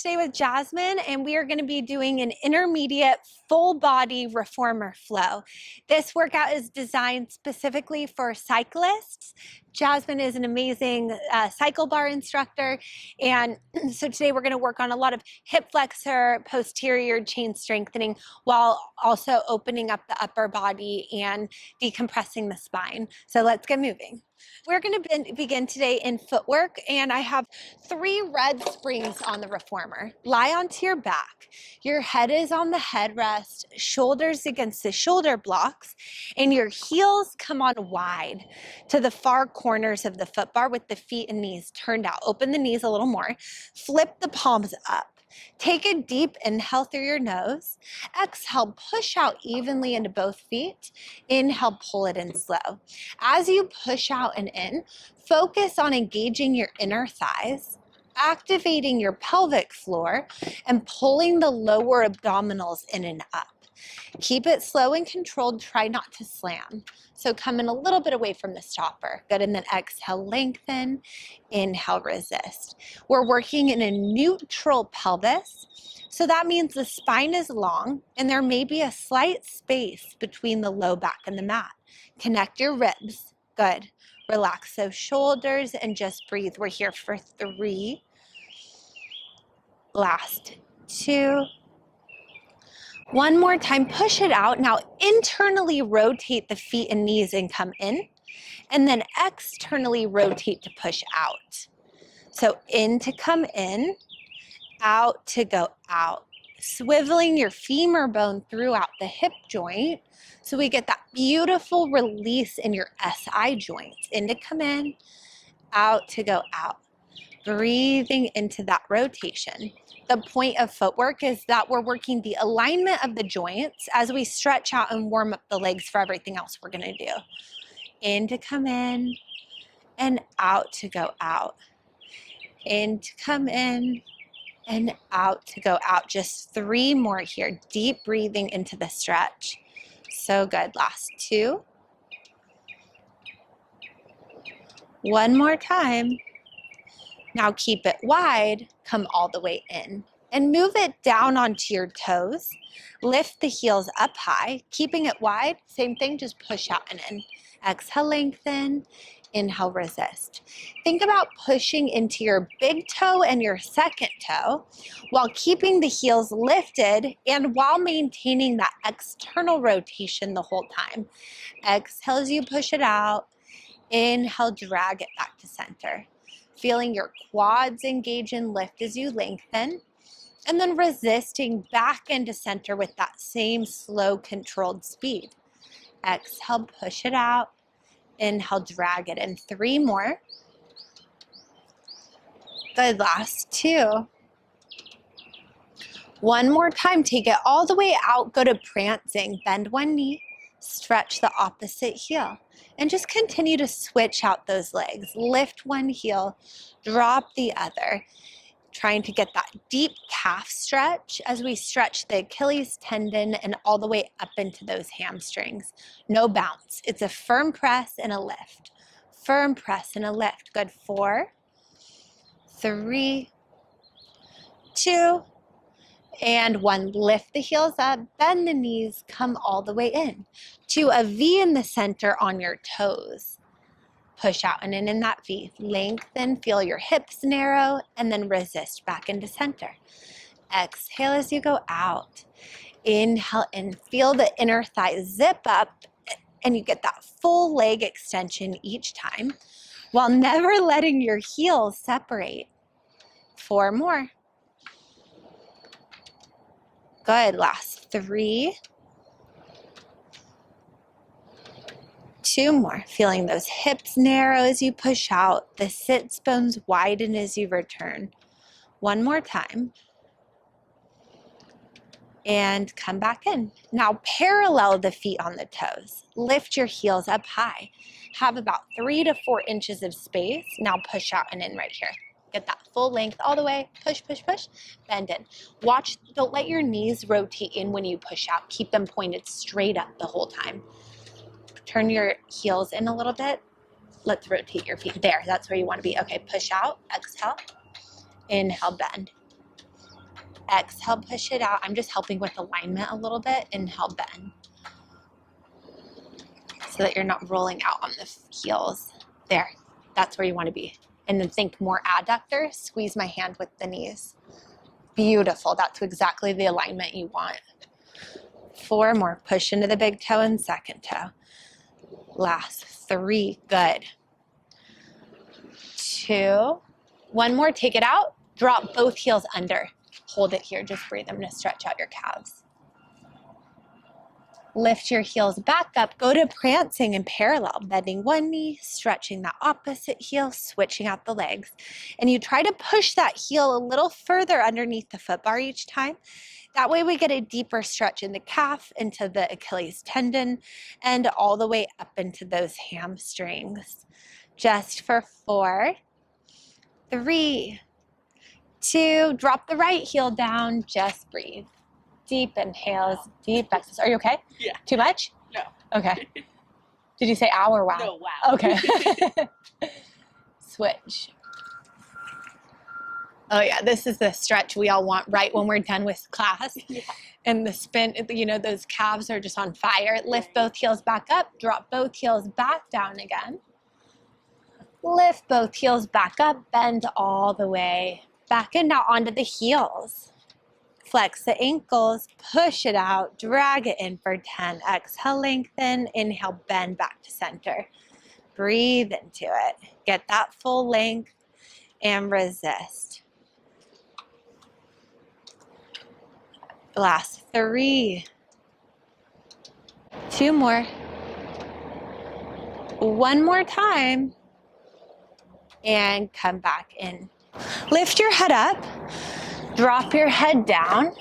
today with Jasmine, and we are going to be doing an intermediate full body reformer flow. This workout is designed specifically for cyclists. Jasmine is an amazing CycleBar instructor, and so today we're going to work on a lot of hip flexor, posterior chain strengthening, while also opening up the upper body and decompressing the spine. So let's get moving. We're going to begin today in footwork, and I have 3 red springs on the reformer. Lie onto your back. Your head is on the headrest, shoulders against the shoulder blocks, and your heels come on wide to the far corners of the foot bar with the feet and knees turned out. Open the knees a little more. Flip the palms up. Take a deep inhale through your nose. Exhale, push out evenly into both feet. Inhale, pull it in slow. As you push out and in, focus on engaging your inner thighs, activating your pelvic floor, and pulling the lower abdominals in and up. Keep it slow and controlled. Try not to slam. So come in a little bit away from the stopper. Good, and then exhale, lengthen. Inhale, resist. We're working in a neutral pelvis. So that means the spine is long and there may be a slight space between the low back and the mat. Connect your ribs. Good. Relax those shoulders and just breathe. We're here for 3. Last 2. One more time, push it out. Now internally rotate the feet and knees and come in, and then externally rotate to push out. So in to come in, out to go out. Swiveling your femur bone throughout the hip joint so we get that beautiful release in your SI joints. In to come in, out to go out. Breathing into that rotation. The point of footwork is that we're working the alignment of the joints as we stretch out and warm up the legs for everything else we're going to do. In to come in and out to go out. In to come in and out to go out. Just 3 more here. Deep breathing into the stretch. So good. Last 2. One more time. Now keep it wide, come all the way in, and move it down onto your toes. Lift the heels up high, keeping it wide. Same thing, just push out and in. Exhale, lengthen. Inhale, resist. Think about pushing into your big toe and your second toe while keeping the heels lifted and while maintaining that external rotation the whole time. Exhale as you push it out. Inhale, drag it back to center. Feeling your quads engage and lift as you lengthen, and then resisting back into center with that same slow, controlled speed. Exhale, push it out. Inhale, drag it in. 3 more. Good, last 2. One more time, take it all the way out, go to prancing. Bend one knee, stretch the opposite heel. And just continue to switch out those legs. Lift one heel, drop the other. Trying to get that deep calf stretch as we stretch the Achilles tendon and all the way up into those hamstrings. No bounce. It's a firm press and a lift. Firm press and a lift. Good. 4, 3, 2, and 1. Lift the heels up, bend the knees, come all the way in to a V in the center on your toes. Push out and in that V. Lengthen, feel your hips narrow, and then resist back into center. Exhale as you go out. Inhale and feel the inner thigh zip up, and you get that full leg extension each time while never letting your heels separate. 4 more. Good. Last 3. 2 more. Feeling those hips narrow as you push out. The sits bones widen as you return. 1 more time. And come back in. Now parallel the feet on the toes. Lift your heels up high. Have about 3 to 4 inches of space. Now push out and in right here. Get that full length all the way. Push, push, push. Bend in. Watch, don't let your knees rotate in when you push out. Keep them pointed straight up the whole time. Turn your heels in a little bit. Let's rotate your feet. There, that's where you want to be. Okay, push out, exhale. Inhale, bend. Exhale, push it out. I'm just helping with alignment a little bit. Inhale, bend. So that you're not rolling out on the heels. There, that's where you want to be. And then think more adductor, squeeze my hand with the knees. Beautiful, that's exactly the alignment you want. 4 more, push into the big toe and second toe. Last 3, good. 2, 1 more, take it out, drop both heels under. Hold it here, just breathe. I'm gonna stretch out your calves. Lift your heels back up, go to prancing in parallel, bending one knee, stretching the opposite heel, switching out the legs. And you try to push that heel a little further underneath the foot bar each time. That way we get a deeper stretch in the calf, into the Achilles tendon, and all the way up into those hamstrings. Just for 4, 3, 2, drop the right heel down, just breathe. Deep inhales, deep exhales. Are you okay? Yeah. Too much? No. Okay. Did you say ow or wow? No, wow. Okay. Switch. Oh yeah, this is the stretch we all want right when we're done with class. Yeah. And the spin, you know, those calves are just on fire. Lift both heels back up, drop both heels back down again. Lift both heels back up, bend all the way back and now onto the heels. Flex the ankles, push it out, drag it in for 10. Exhale, lengthen, inhale, bend back to center. Breathe into it. Get that full length and resist. Last 3. 2 more. 1 more time. And come back in. Lift your head up. Drop your head down.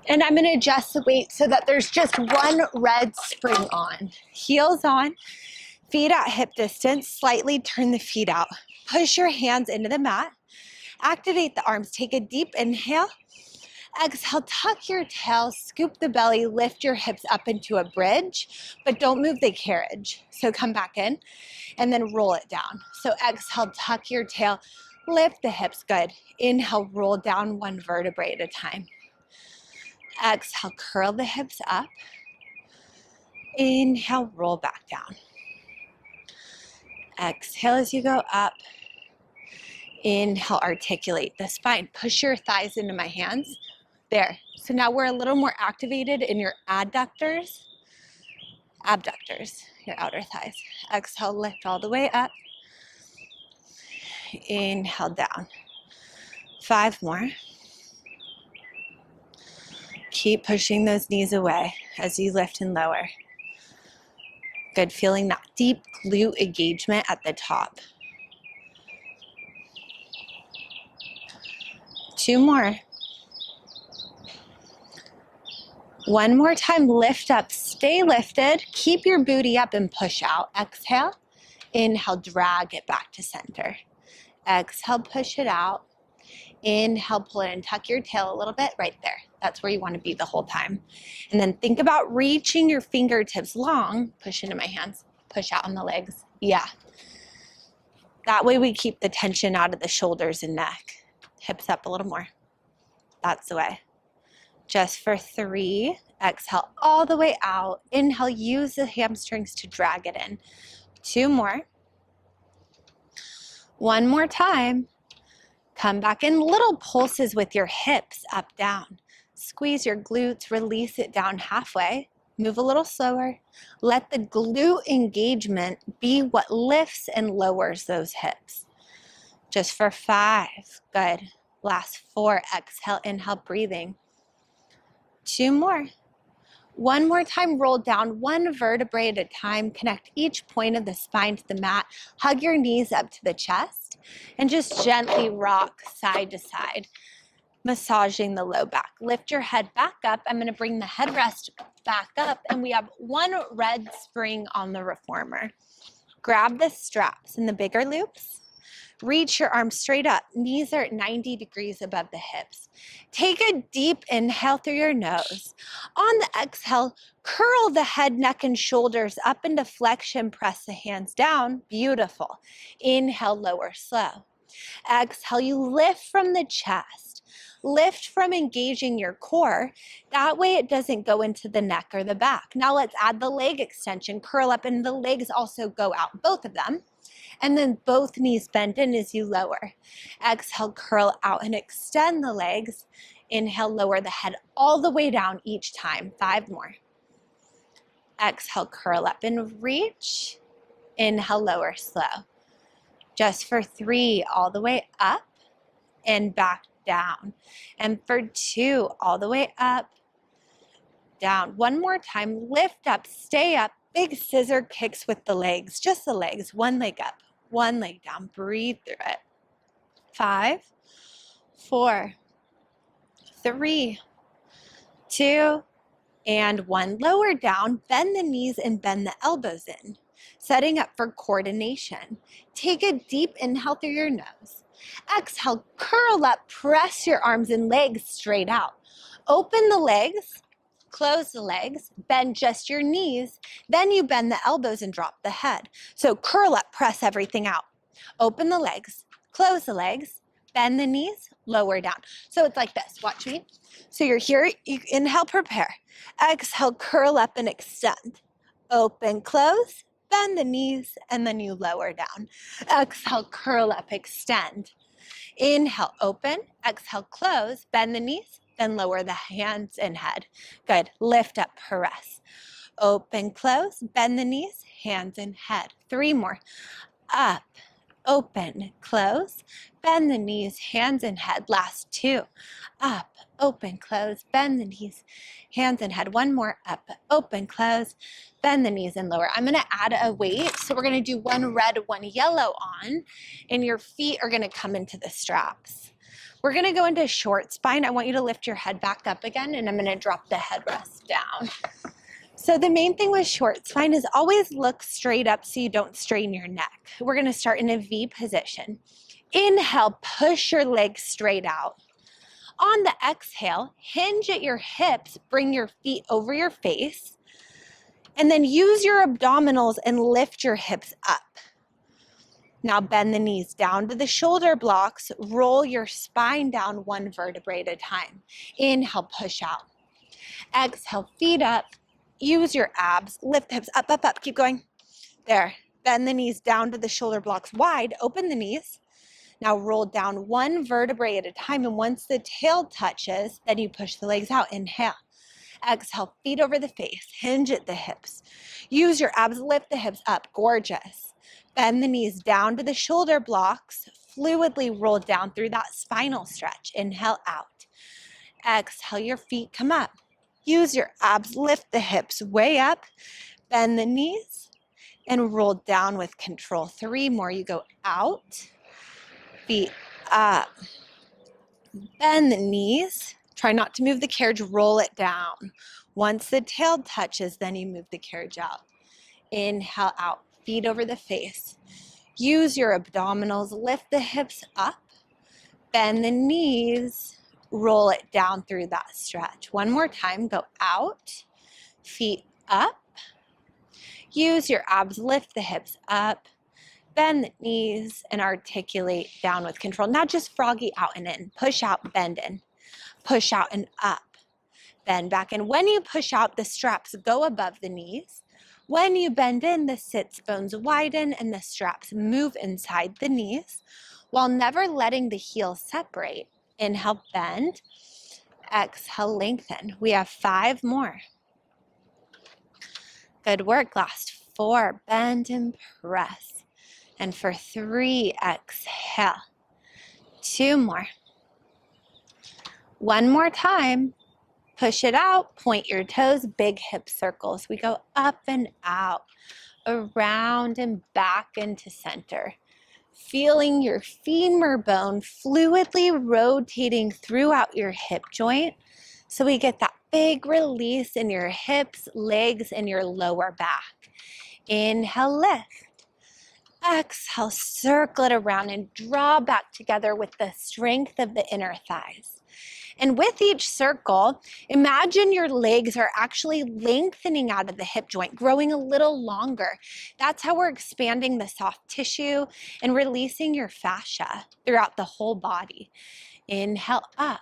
And I'm going to adjust the weight so that there's just one red spring on. Heels on, feet at hip distance, slightly turn the feet out. Push your hands into the mat. Activate the arms. Take a deep inhale. Exhale, tuck your tail, scoop the belly, lift your hips up into a bridge, but don't move the carriage. So come back in and then roll it down. So exhale, tuck your tail, lift the hips, good. Inhale, roll down 1 vertebrae at a time. Exhale, curl the hips up. Inhale, roll back down. Exhale as you go up. Inhale, articulate the spine. Push your thighs into my hands. There. So now we're a little more activated in your adductors, abductors, your outer thighs. Exhale, lift all the way up. Inhale, down. 5 more. Keep pushing those knees away as you lift and lower. Good, feeling that deep glute engagement at the top. 2 more. 1 more time, lift up, stay lifted. Keep your booty up and push out. Exhale, inhale, drag it back to center. Exhale, push it out. Inhale, pull it in, tuck your tail a little bit right there. That's where you want to be the whole time. And then think about reaching your fingertips long. Push into my hands, push out on the legs. Yeah. That way we keep the tension out of the shoulders and neck. Hips up a little more. That's the way. Just for 3, exhale all the way out. Inhale, use the hamstrings to drag it in. 2 more. 1 more time. Come back in, little pulses with your hips up, down. Squeeze your glutes, release it down halfway. Move a little slower. Let the glute engagement be what lifts and lowers those hips. Just for 5, good. Last 4, exhale, inhale, breathing. 2 more. 1 more time, roll down 1 vertebrae at a time. Connect each point of the spine to the mat. Hug your knees up to the chest and just gently rock side to side, massaging the low back. Lift your head back up. I'm going to bring the headrest back up, and we have 1 red spring on the reformer. Grab the straps in the bigger loops. Reach your arms straight up. Knees are at 90 degrees above the hips. Take a deep inhale through your nose. On the exhale, curl the head, neck, and shoulders up into flexion. Press the hands down. Beautiful. Inhale, lower slow. Exhale, you lift from the chest. Lift from engaging your core. That way it doesn't go into the neck or the back. Now let's add the leg extension. Curl up and the legs also go out, both of them. And then both knees bend in as you lower. Exhale, curl out and extend the legs. Inhale, lower the head all the way down each time. 5 more. Exhale, curl up and reach. Inhale, lower, slow. Just for 3, all the way up and back down. And for 2, all the way up, down. One more time, lift up, stay up. Big scissor kicks with the legs, just the legs. 1 leg up, 1 leg down. Breathe through it. 5, 4, 3, 2, and 1. Lower down, bend the knees and bend the elbows in, setting up for coordination. Take a deep inhale through your nose. Exhale, curl up, press your arms and legs straight out. Open the legs, close the legs, bend just your knees, then you bend the elbows and drop the head. So curl up, press everything out. Open the legs, close the legs, bend the knees, lower down. So it's like this, watch me. So you're here, you inhale, prepare. Exhale, curl up and extend. Open, close, bend the knees, and then you lower down. Exhale, curl up, extend. Inhale, open. Exhale, close, bend the knees, then lower the hands and head. Good. Lift up, press. Open, close, bend the knees, hands and head. 3 more. Up, open, close, bend the knees, hands and head. Last 2. Up, open, close, bend the knees, hands and head. 1 more. Up, open, close, bend the knees and lower. I'm going to add a weight. So we're going to do 1 red, 1 yellow on, and your feet are going to come into the straps. We're going to go into short spine. I want you to lift your head back up again, and I'm going to drop the headrest down. So the main thing with short spine is always look straight up so you don't strain your neck. We're going to start in a V position. Inhale, push your legs straight out. On the exhale, hinge at your hips, bring your feet over your face, and then use your abdominals and lift your hips up. Now bend the knees down to the shoulder blocks, roll your spine down 1 vertebrae at a time. Inhale, push out. Exhale, feet up, use your abs, lift the hips up, up, up, keep going. There, bend the knees down to the shoulder blocks wide, open the knees. Now roll down 1 vertebrae at a time, and once the tail touches, then you push the legs out. Inhale. Exhale, feet over the face, hinge at the hips. Use your abs, lift the hips up, gorgeous. Bend the knees down to the shoulder blocks, fluidly roll down through that spinal stretch. Inhale out. Exhale, your feet come up. Use your abs, lift the hips way up, bend the knees, and roll down with control. 3 more, you go out, feet up, bend the knees. Try not to move the carriage, roll it down. Once the tail touches, then you move the carriage out. Inhale out, feet over the face. Use your abdominals, lift the hips up, bend the knees, roll it down through that stretch. 1 more time, go out, feet up. Use your abs, lift the hips up, bend the knees, and articulate down with control. Not just froggy out and in. Push out, bend in. Push out and up. Bend back in. When you push out, the straps go above the knees. When you bend in, the sits bones widen and the straps move inside the knees while never letting the heels separate. Inhale, bend. Exhale, lengthen. We have 5 more. Good work. Last 4. Bend and press. And for 3, exhale. 2 more. 1 more time. Push it out, point your toes, big hip circles. We go up and out, around and back into center. Feeling your femur bone fluidly rotating throughout your hip joint. So we get that big release in your hips, legs, and your lower back. Inhale, lift. Exhale, circle it around and draw back together with the strength of the inner thighs. And with each circle, imagine your legs are actually lengthening out of the hip joint, growing a little longer. That's how we're expanding the soft tissue and releasing your fascia throughout the whole body. Inhale up.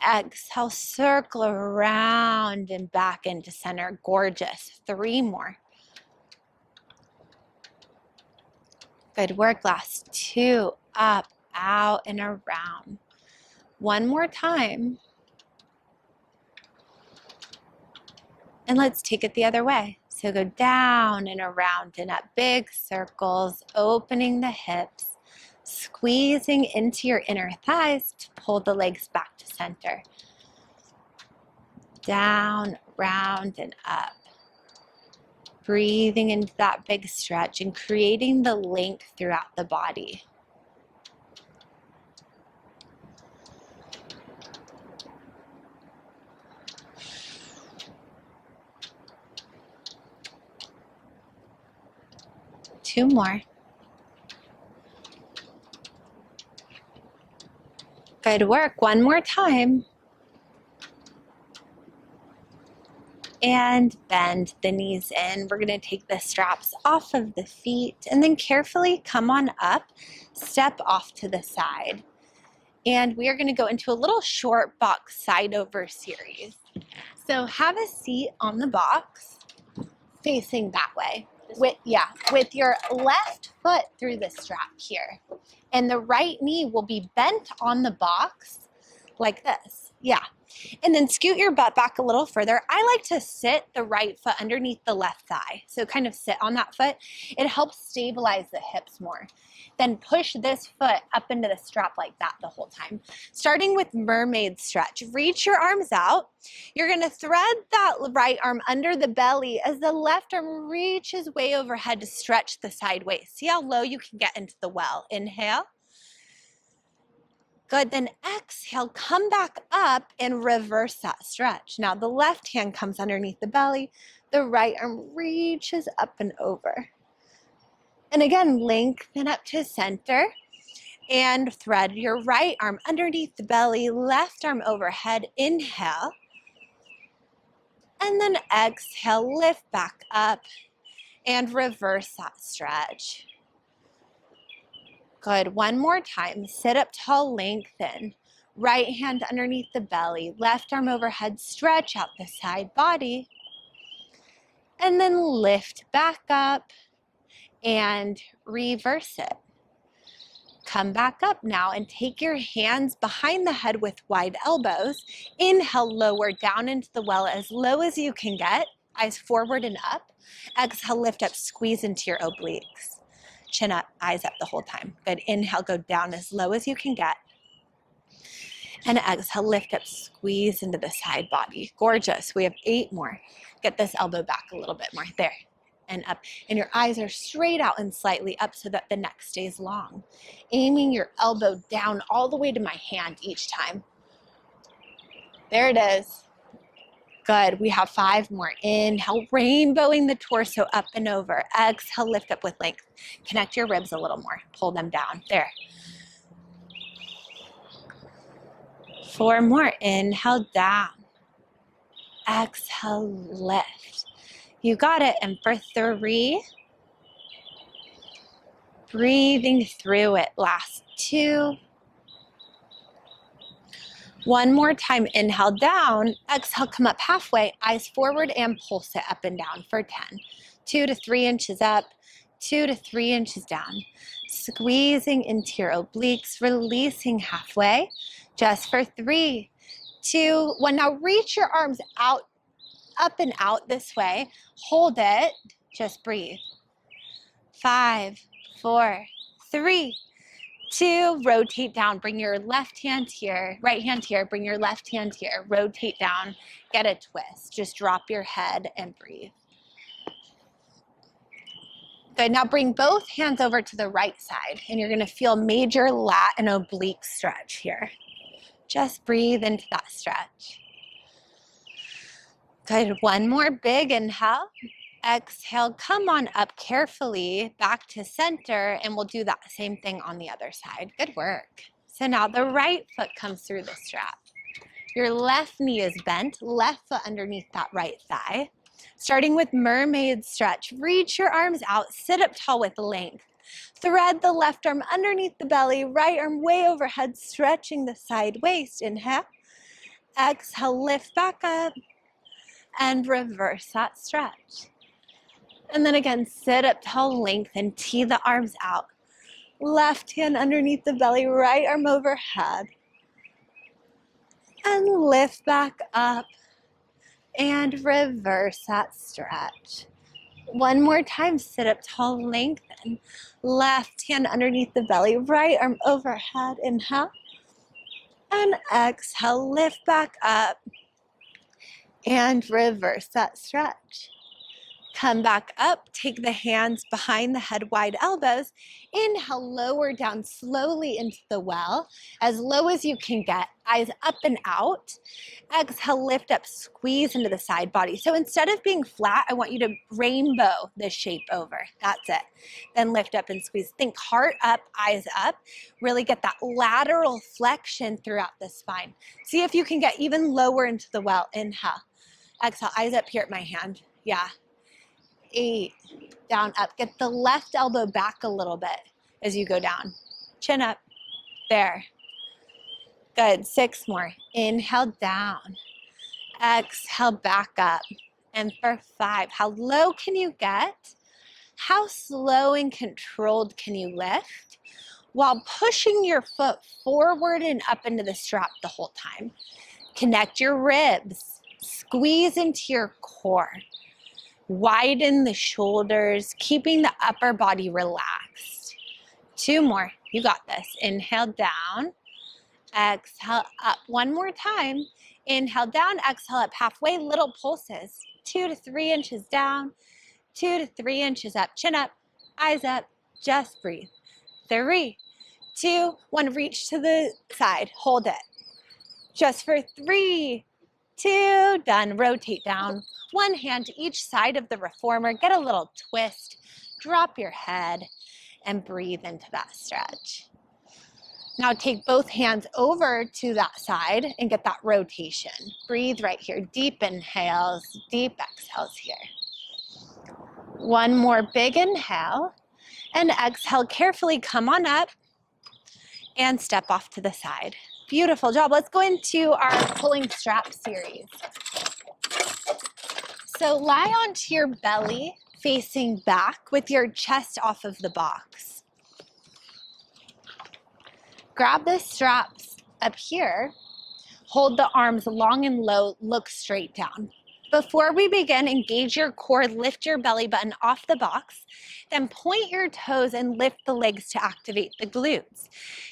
Exhale, circle around and back into center. Gorgeous. 3 more. Good work. Last 2. Up, out, and around. 1 more time. And let's take it the other way. So go down and around and up. Big circles, opening the hips, squeezing into your inner thighs to pull the legs back to center. Down, round, and up. Breathing into that big stretch and creating the length throughout the body. Two more. Good work. 1 more time. And bend the knees in. We're going to take the straps off of the feet and then carefully come on up, step off to the side. And we are going to go into a little short box side over series. So have a seat on the box facing that way. With your left foot through the strap here. And the right knee will be bent on the box like this. Yeah. And then scoot your butt back a little further. I like to sit the right foot underneath the left thigh. So kind of sit on that foot. It helps stabilize the hips more. Then push this foot up into the strap like that the whole time. Starting with mermaid stretch. Reach your arms out. You're going to thread that right arm under the belly as the left arm reaches way overhead to stretch the side waist. See how low you can get into the well. Inhale. Good, then exhale, come back up and reverse that stretch. Now the left hand comes underneath the belly, the right arm reaches up and over. And again, lengthen up to center and thread your right arm underneath the belly, left arm overhead, inhale. And then exhale, lift back up and reverse that stretch. Good. 1 more time. Sit up tall, lengthen. Right hand underneath the belly, left arm overhead, stretch out the side body. And then lift back up and reverse it. Come back up now and take your hands behind the head with wide elbows. Inhale, lower down into the well as low as you can get. Eyes forward and up. Exhale, lift up, squeeze into your obliques. Chin up, eyes up the whole time. Good. Inhale, go down as low as you can get. And exhale, lift up, squeeze into the side body. Gorgeous. We have 8 more. Get this elbow back a little bit more. There. And up. And your eyes are straight out and slightly up so that the neck stays long. Aiming your elbow down all the way to my hand each time. There it is. Good. We have 5 more. Inhale, rainbowing the torso up and over. Exhale, lift up with length. Connect your ribs a little more. Pull them down. There. 4 more. Inhale, down. Exhale, lift. You got it. And for 3, breathing through it. Last 2. 1 more time, inhale down, exhale, come up halfway, eyes forward and pulse it up and down for 10. 2 to 3 inches up, 2 to 3 inches down. Squeezing into your obliques, releasing halfway, just for 3, 2, 1. Now reach your arms out, up and out this way. Hold it, just breathe. 5, 4, 3, 2, rotate down, bring your left hand here, right hand here, bring your left hand here, rotate down, get a twist. Just drop your head and breathe. Good, now bring both hands over to the right side and you're gonna feel major lat and oblique stretch here. Just breathe into that stretch. Good, 1 more big inhale. Exhale, come on up carefully back to center, and we'll do that same thing on the other side. Good work. So now the right foot comes through the strap. Your left knee is bent, left foot underneath that right thigh. Starting with mermaid stretch, reach your arms out, sit up tall with length. Thread the left arm underneath the belly, right arm way overhead, stretching the side waist. Inhale. Exhale, lift back up and reverse that stretch. And then again, sit up tall, lengthen, tee the arms out. Left hand underneath the belly, right arm overhead. And lift back up and reverse that stretch. One more time, sit up tall, lengthen. Left hand underneath the belly, right arm overhead, inhale. And exhale, lift back up and reverse that stretch. Come back up, take the hands behind the head, wide elbows. Inhale, lower down slowly into the well, as low as you can get, eyes up and out. Exhale, lift up, squeeze into the side body. So instead of being flat, I want you to rainbow the shape over. That's it. Then lift up and squeeze. Think heart up, eyes up. Really get that lateral flexion throughout the spine. See if you can get even lower into the well. Inhale. Exhale, eyes up here at my hand. Yeah. 8, down, up. Get the left elbow back a little bit as you go down. Chin up, there. Good, 6 more. Inhale, down. Exhale, back up. And for 5, how low can you get? How slow and controlled can you lift while pushing your foot forward and up into the strap the whole time? Connect your ribs, squeeze into your core. Widen the shoulders, keeping the upper body relaxed. 2 more. You got this. Inhale, down. Exhale, up. 1 more time. Inhale, down. Exhale, up. Halfway, little pulses. 2 to 3 inches down. 2 to 3 inches up. Chin up. Eyes up. Just breathe. 3, 2, 1. Reach to the side. Hold it. Just for 3, 2, done. Rotate down. 1 hand to each side of the reformer. Get a little twist. Drop your head and breathe into that stretch. Now take both hands over to that side and get that rotation. Breathe right here. Deep inhales, deep exhales here. 1 more big inhale and exhale. Carefully come on up and step off to the side. Beautiful job. Let's go into our pulling strap series. So lie onto your belly facing back with your chest off of the box. Grab the straps up here. Hold the arms long and low, look straight down. Before we begin, engage your core, lift your belly button off the box, then point your toes and lift the legs to activate the glutes.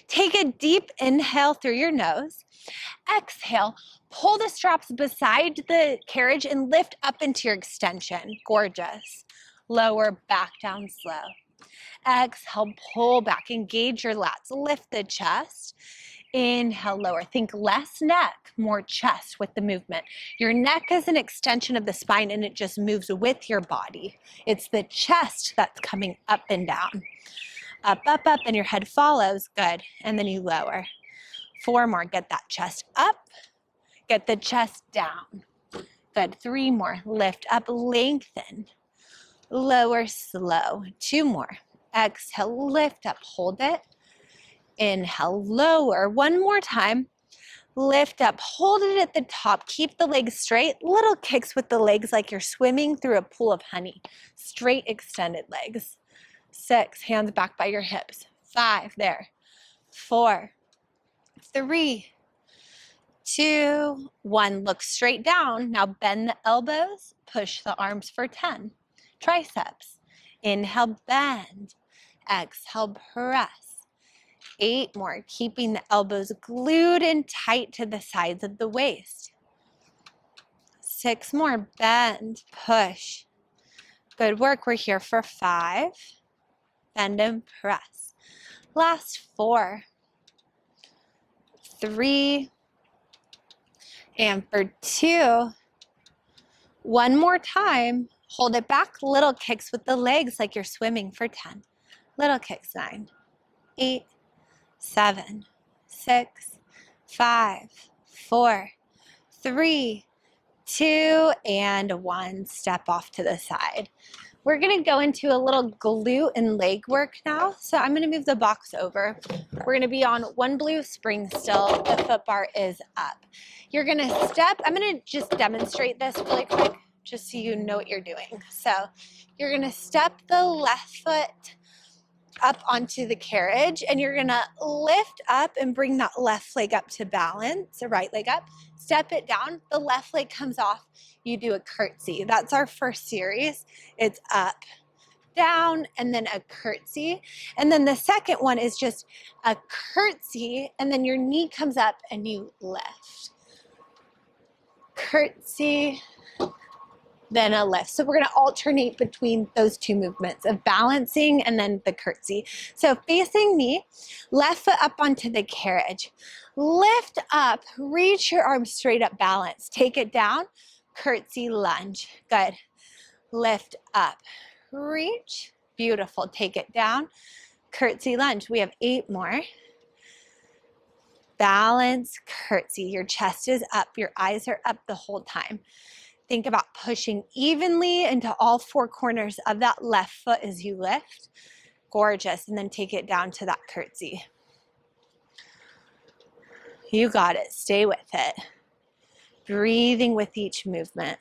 Take a deep inhale through your nose. Exhale, pull the straps beside the carriage and lift up into your extension. Gorgeous. Lower, back down slow. Exhale, pull back, engage your lats, lift the chest. Inhale, lower. Think less neck, more chest with the movement. Your neck is an extension of the spine and it just moves with your body. It's the chest that's coming up and down. Up, up, up, and your head follows. Good. And then you lower. 4 more. Get that chest up. Get the chest down. Good. 3 more. Lift up, lengthen. Lower, slow. 2 more. Exhale, lift up, hold it. Inhale, lower. 1 more time. Lift up, hold it at the top. Keep the legs straight. Little kicks with the legs like you're swimming through a pool of honey. Straight extended legs. 6, hands back by your hips. 5, there. 4, 3, 2, 1. Look straight down. Now bend the elbows. Push the arms for 10. Triceps. Inhale, bend. Exhale, press. 8 more, keeping the elbows glued and tight to the sides of the waist. 6 more, bend, push. Good work. We're here for 5. Bend and press. Last 4, 3, and for 2. 1 more time. Hold it back. Little kicks with the legs like you're swimming for 10. Little kicks. 9, 8, 7, 6, 5, 4, 3, 2, and 1. Step off to the side. We're gonna go into a little glute and leg work now. So I'm gonna move the box over. We're gonna be on one blue spring still. The foot bar is up. You're gonna step, I'm gonna just demonstrate this really quick, just so you know what you're doing. So you're gonna step the left foot up onto the carriage, and you're gonna lift up and bring that left leg up to balance, the right leg up, step it down, the left leg comes off, you do a curtsy. That's our first series. It's up, down, and then a curtsy. And then the second one is just a curtsy, and then your knee comes up and you lift. Curtsy, then a lift. So we're going to alternate between those two movements of balancing and then the curtsy. So facing me, left foot up onto the carriage. Lift up, reach your arms straight up, balance. Take it down, curtsy, lunge. Good. Lift up, reach. Beautiful. Take it down, curtsy, lunge. We have 8 more. Balance, curtsy. Your chest is up, your eyes are up the whole time. Think about pushing evenly into all 4 corners of that left foot as you lift. Gorgeous. And then take it down to that curtsy. You got it. Stay with it. Breathing with each movement.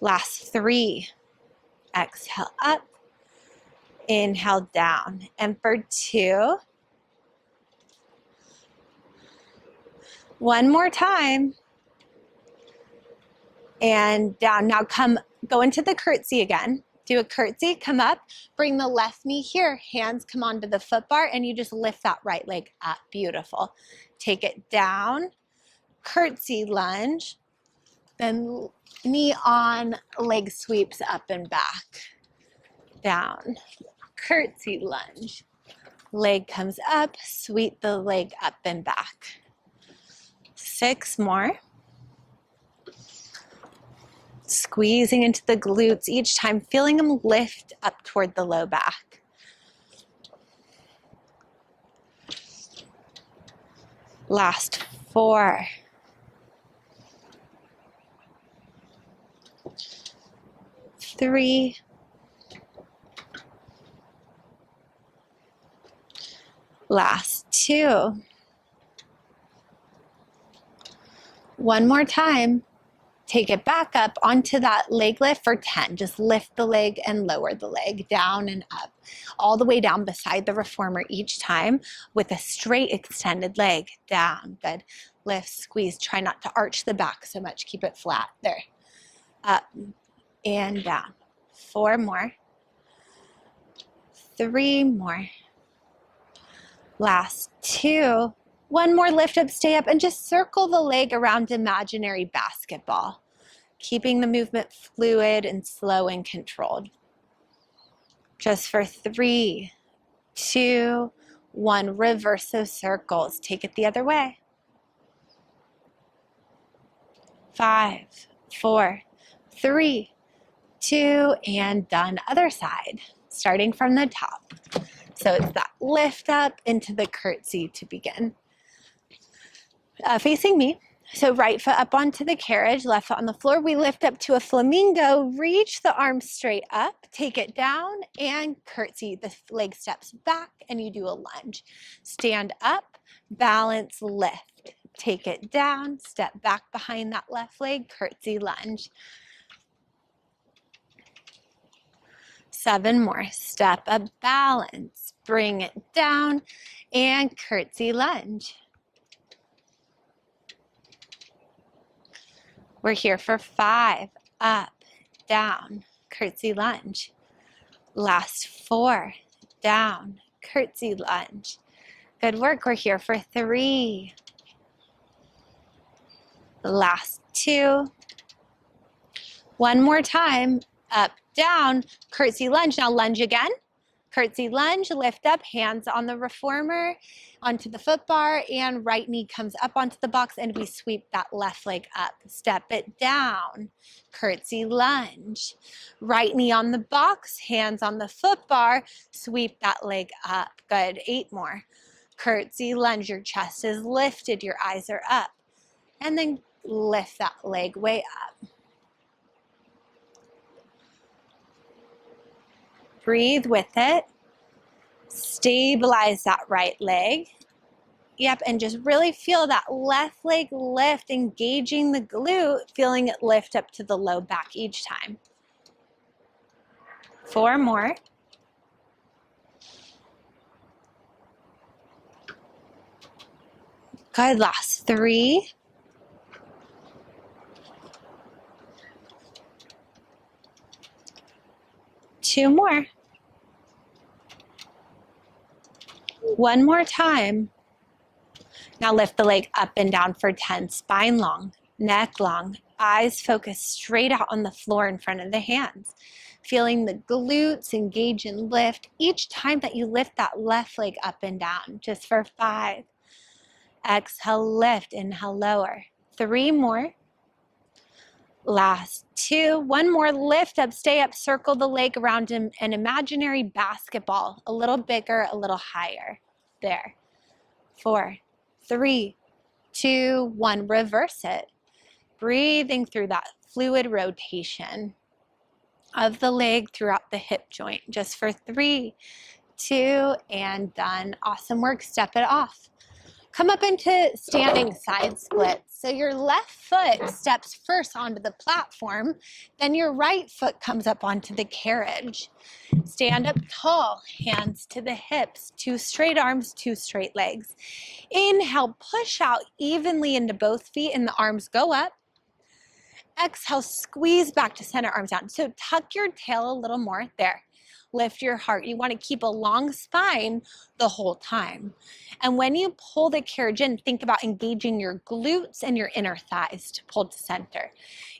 Last 3. Exhale up. Inhale down. And for 2. One more time. And down. Now go into the curtsy again. Do a curtsy, come up, bring the left knee here, hands come onto the foot bar, and you just lift that right leg up. Beautiful. Take it down, curtsy, lunge, then knee on, leg sweeps up and back. Down, curtsy, lunge. Leg comes up, sweep the leg up and back. 6 more. Squeezing into the glutes each time, feeling them lift up toward the low back. Last 4. 3. Last 2. One more time. Take it back up onto that leg lift for 10. Just lift the leg and lower the leg, down and up, all the way down beside the reformer each time with a straight extended leg. Down, good. Lift, squeeze. Try not to arch the back so much. Keep it flat. There. Up and down. 4 more. 3 more. Last 2. One more lift up, stay up, and just circle the leg around imaginary basketball, keeping the movement fluid and slow and controlled. Just for 3, 2, 1, reverse those circles. Take it the other way. 5, 4, 3, 2, and done. Other side, starting from the top. So it's that lift up into the curtsy to begin. Facing me, so right foot up onto the carriage, left foot on the floor. We lift up to a flamingo, reach the arms straight up, take it down, and curtsy. The leg steps back, and you do a lunge. Stand up, balance, lift. Take it down, step back behind that left leg, curtsy, lunge. 7 more. Step up, balance, bring it down, and curtsy, lunge. We're here for 5, up, down, curtsy, lunge. Last 4, down, curtsy, lunge. Good work. We're here for 3. Last 2. One more time, up, down, curtsy, lunge. Now lunge again. Curtsy, lunge, lift up, hands on the reformer, onto the foot bar, and right knee comes up onto the box, and we sweep that left leg up. Step it down, curtsy, lunge. Right knee on the box, hands on the foot bar, sweep that leg up. Good, 8 more. Curtsy, lunge, your chest is lifted, your eyes are up. And then lift that leg way up. Breathe with it. Stabilize that right leg. Yep, and just really feel that left leg lift, engaging the glute, feeling it lift up to the low back each time. 4 more. Good, last 3. 2 more. 1 more time. Now lift the leg up and down for 10, spine long, neck long, eyes focused straight out on the floor in front of the hands. Feeling the glutes engage and lift each time that you lift that left leg up and down, just for 5. Exhale, lift, inhale, lower. 3 more. Last 2. 1 more, lift up, stay up, circle the leg around an imaginary basketball, a little bigger, a little higher. There. 4, 3, 2, 1. Reverse it. Breathing through that fluid rotation of the leg throughout the hip joint. Just for 3, 2, and done. Awesome work. Step it off. Come up into standing side splits. So your left foot steps first onto the platform, then your right foot comes up onto the carriage. Stand up tall, hands to the hips, 2 straight arms, 2 straight legs. Inhale, push out evenly into both feet and the arms go up. Exhale, squeeze back to center, arms down. So tuck your tail a little more. There. Lift your heart. You want to keep a long spine the whole time. And when you pull the carriage in, think about engaging your glutes and your inner thighs to pull to center.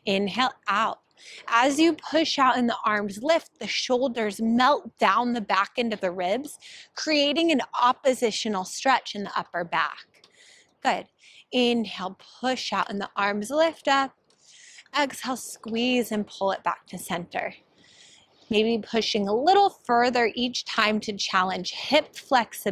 Inhale out. As you push out and the arms lift, the shoulders melt down the back end of the ribs, creating an oppositional stretch in the upper back. Good. Inhale, push out and the arms lift up. Exhale, squeeze and pull it back to center. Maybe pushing a little further each time to challenge hip flexibility.